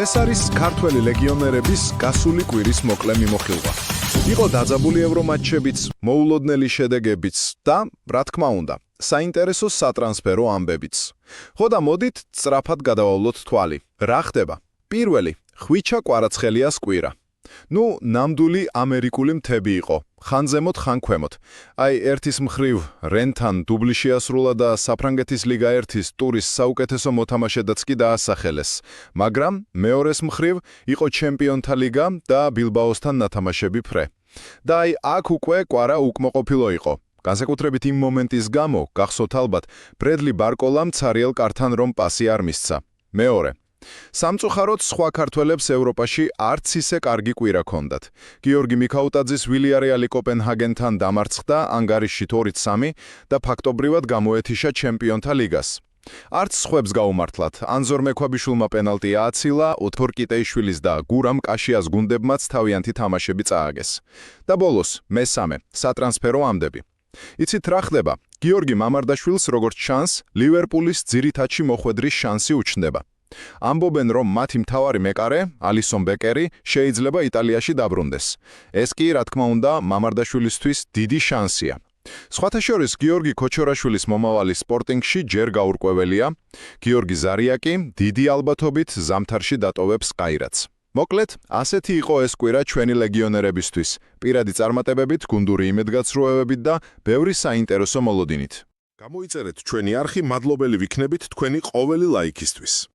ეს არის ქართველი ლეგიონერების გასული კვირის მოკლე მიმოხილვა. იყო დაძაბული ევრომატჩებიც, მოულოდნელი შედეგებიც და, რა თქმა უნდა, საინტერესო სატრანსფერო ამბებიც. ხო და მოდით სწრაფად გადავავლოთ თვალი. რა ხდება? პირველი, ხვიჩა კვარაცხელიას კვირა. ნამდვილი ამერიკული მთები იყო, ხან ზემოთ, ხან ქვემოთ. აი, ერთის მხრივ რენთან დუბლი შეასრულა და საფრანგეთის ლიგა 1-ის ტურის საუკეთესო მოთამაშედაც კი დაასახელეს. მაგრამ მეორეს მხრივ იყო ჩემპიონთა ლიგა და ბილბაოსთან ნათამაშები ფრე. და აი, აქ უკვე კვარა უკმაყოფილო იყო. განსაკუთრებით იმ მომენტის გამო, გახსოვთ ალბათ, ბრედლი ბარკოლამ ცარიელ კართან რომ პასი არ მისცა. მეორე. სამწუხაროდ სხვა ქართველებს ევროპაში არც ისე კარგი კვირა ჰქონდათ. გიორგი მიქაუტაძის ვილიარეალი კოპენჰაგენთან დამარცხდა ანგარიშით 2-3 და ფაქტობრივად გამოეთიშა ჩემპიონთა ლიგას. არც სხვებს გაუმართლათ, ანზორ მექვაბიშვილმა პენალტი ააცილა, ოთორ კიტეიშვილის და გურამ კაშიას გუნდებმაც თავიანთი თამაშები წააგეს. და ბოლოს, მესამე, სატრანსფერო ამბები. იცით რა ხდება? გიორგი მამარდაშვილს როგორც ჩანს, ლივერპულის ძირითადში მოხვედრის შანსი უჩნდება. ამბობენ, რომ მათი მთავარი მეკარე, ალისონ ბეკერი, შეიძლება იტალიაში დაბრუნდეს. ეს კი, რა თქმა უნდა, მამარდაშვილისთვის დიდი შანსია. სხვათა შორის, გიორგი ქოჩორაშვილის მომავალი სპორტინგში ჯერ გაურკვეველია, გიორგი ზარია კი დიდი ალბათობით ზამთარში დატოვებს ყაირაც. მოკლედ, ასეთი იყო ეს კვირა ჩვენი ლეგიონერებისთვის, პირადი წარმატებებით, გუნდური იმედგაცრუებებით და ბევრი საინტერესო მოლოდინით. გამოიწერეთ ჩვენი არხი, მადლობელი ვიქნებით თქვენი ყოველი ლაიქისთვის.